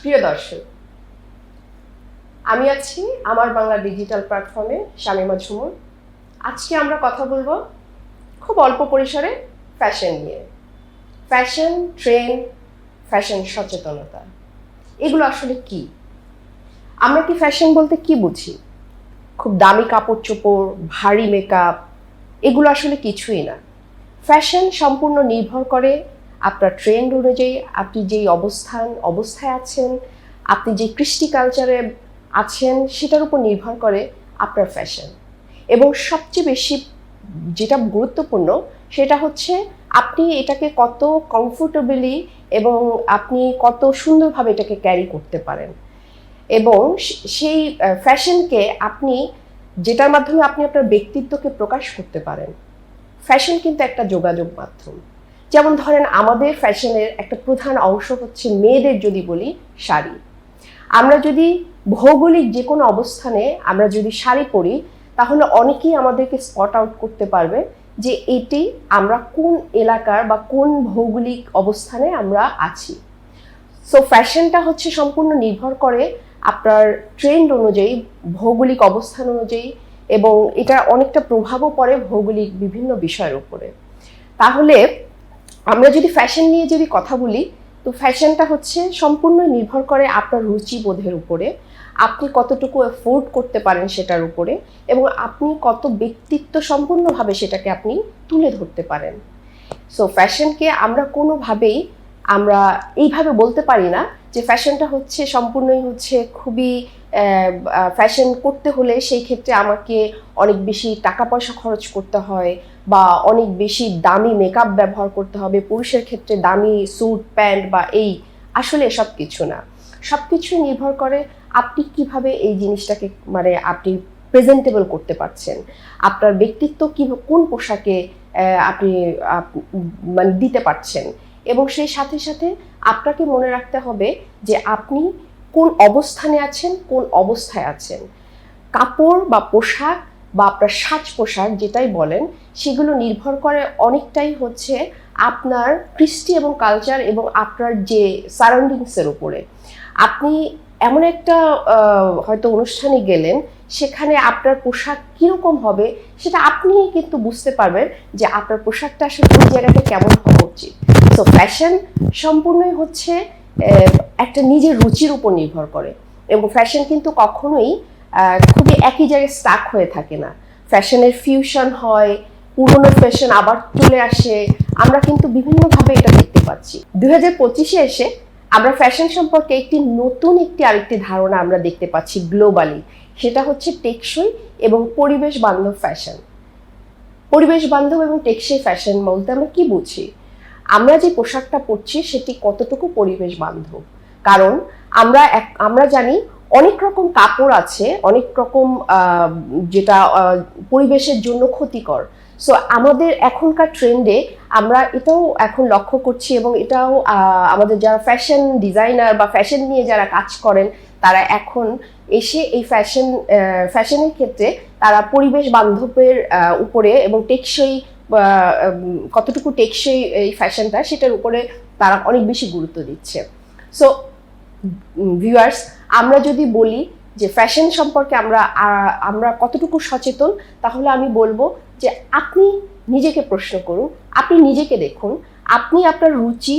প্রিয় দর্শক, আমি আছি আমার বাংলা ডিজিটাল প্ল্যাটফর্মে শামীমা ঝুমুর। আজকে আমরা কথা বলবো খুব অল্প পরিসরে ফ্যাশন নিয়ে। ফ্যাশন ট্রেন্ড, ফ্যাশন সচেতনতা, এগুলো আসলে কি? আমরা কি ফ্যাশন বলতে কি বুঝি? খুব দামি কাপড় চোপড়, ভারী মেকআপ, এগুলো আসলে কিছুই না। ফ্যাশন সম্পূর্ণ নির্ভর করে আপনার ট্রেন্ড অনুযায়ী, আপনি যেই অবস্থায় আছেন, আপনি যে কৃষ্টি কালচারে আছেন, সেটার উপর নির্ভর করে আপনার ফ্যাশন। এবং সবচেয়ে বেশি যেটা গুরুত্বপূর্ণ সেটা হচ্ছে আপনি এটাকে কত কমফোর্টেবলি এবং আপনি কত সুন্দরভাবে এটাকে ক্যারি করতে পারেন। এবং সেই ফ্যাশনকে আপনি যেটার মাধ্যমে আপনি আপনার ব্যক্তিত্বকে প্রকাশ করতে পারেন। ফ্যাশন কিন্তু একটা যোগাযোগ মাধ্যম। যেমন ধরেন, আমাদের ফ্যাশনের একটা প্রধান অংশ হচ্ছে, মেয়েদের যদি বলি, শাড়ি। আমরা যদি ভৌগোলিক যে কোনো অবস্থানে আমরা যদি শাড়ি পরি, তাহলে অনেকেই আমাদেরকে স্পট আউট করতে পারবে যে এটি আমরা কোন এলাকার বা কোন ভৌগোলিক অবস্থানে আমরা আছি। সো ফ্যাশনটা হচ্ছে সম্পূর্ণ নির্ভর করে আপনার ট্রেন্ড অনুযায়ী, ভৌগোলিক অবস্থান অনুযায়ী, এবং এটা অনেকটা প্রভাবও পড়ে ভৌগোলিক বিভিন্ন বিষয়ের উপরে। তাহলে আমরা যদি ফ্যাশন নিয়ে যদি কথা বলি, তো ফ্যাশনটা হচ্ছে সম্পূর্ণ নির্ভর করে আপনার রুচিবোধের উপরে, আপনি কতটুকু অ্যাফোর্ড করতে পারেন সেটার উপরে, এবং আপনি কত ব্যক্তিত্ব সম্পূর্ণভাবে সেটাকে আপনি তুলে ধরতে পারেন। সো ফ্যাশনকে আমরা কোনোভাবেই আমরা এইভাবে বলতে পারি না যে ফ্যাশনটা হচ্ছে সম্পূর্ণই হচ্ছে খুবই ফ্যাশন করতে হলে সেই ক্ষেত্রে আমাকে অনেক বেশি টাকা পয়সা খরচ করতে হয়, বা অনেক বেশি দামি মেকআপ ব্যবহার করতে হবে, পুরুষের ক্ষেত্রে দামি স্যুট প্যান্ট বা এই। আসলে সব কিছু না, সব কিছু নির্ভর করে আপনি কিভাবে এই জিনিসটাকে মানে আপনি প্রেজেন্টেবল করতে পারছেন, আপনার ব্যক্তিত্ব কি কোন পোশাকে আপনি মানে দিতে পারছেন। এবং সেই সাথে সাথে আপনাকে মনে রাখতে হবে যে আপনি কোন অবস্থানে আছেন, কোন অবস্থায় আছেন। কাপড় বা পোশাক বা আপনার সাজ পোশাক যেটাই বলেন, সেগুলো নির্ভর করে অনেকটাই হচ্ছে আপনার কৃষ্টি এবং কালচার এবং আপনার যে সারাউন্ডিংসের উপরে। আপনি এমন একটা হয়তো অনুষ্ঠানে গেলেন, সেখানে আপনার পোশাক কীরকম হবে সেটা আপনি কিন্তু বুঝতে পারবেন যে আপনার পোশাকটা আসলে ওই জায়গাটা কেমন হওয়া উচিত। সো ফ্যাশন সম্পূর্ণই হচ্ছে একটা নিজের রুচির উপর নির্ভর করে, এবং ফ্যাশন কিন্তু কখনোই খুবই একই জায়গায় স্টাক হয়ে থাকে না। ফ্যাশনের ফিউশন হয়, পুরনো ফ্যাশন আবার চলে আসে, আমরা কিন্তু বিভিন্নভাবে এটা দেখতে পাচ্ছি। 2025-এ এসে আমরা ফ্যাশন সম্পর্কে আরেকটি ধারণা আমরা দেখতে পাচ্ছি গ্লোবালি। সেটা হচ্ছে টেকসই এবং পরিবেশ বান্ধব ফ্যাশন। পরিবেশ বান্ধব এবং টেকসই ফ্যাশন বলতে আমরা কি বুঝি? আমরা যে পোশাকটা পরছি সেটি কতটুকু পরিবেশ বান্ধব। কারণ আমরা জানি অনেক রকম কাপড় আছে, অনেক রকম যেটা পরিবেশের জন্য ক্ষতিকর। সো আমাদের এখনকার ট্রেন্ডে আমরা এটাও এখন লক্ষ্য করছি, এবং এটাও আমাদের যারা ফ্যাশন ডিজাইনার বা ফ্যাশন নিয়ে যারা কাজ করেন, তারা এখন এসে এই ফ্যাশনের ক্ষেত্রে তারা পরিবেশ বান্ধবের উপরে এবং টেকসই কতটুকু টেকসই এই ফ্যাশনটা, সেটার উপরে তারা অনেক বেশি গুরুত্ব দিচ্ছে। সো ভিউয়ার্স, আমরা যদি বলি যে ফ্যাশন সম্পর্কে আমরা কতটুকু সচেতন, তাহলে আমি বলবো যে আপনি নিজেকে প্রশ্ন করুন, আপনি নিজেকে দেখুন, আপনি আপনার রুচি,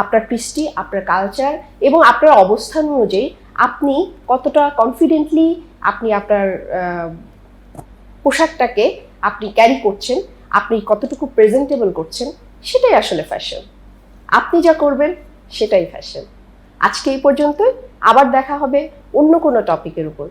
আপনার কৃষ্টি, আপনার কালচার এবং আপনার অবস্থান অনুযায়ী আপনি কতটা কনফিডেন্টলি আপনি আপনার পোশাকটাকে আপনি ক্যারি করছেন, আপনি কতটুকু প্রেজেন্টেবল করছেন, সেটাই আসলে ফ্যাশন। আপনি যা করবেন সেটাই ফ্যাশন। আজকে এই পর্যন্তই, আবার দেখা হবে অন্য কোনো টপিকের উপর।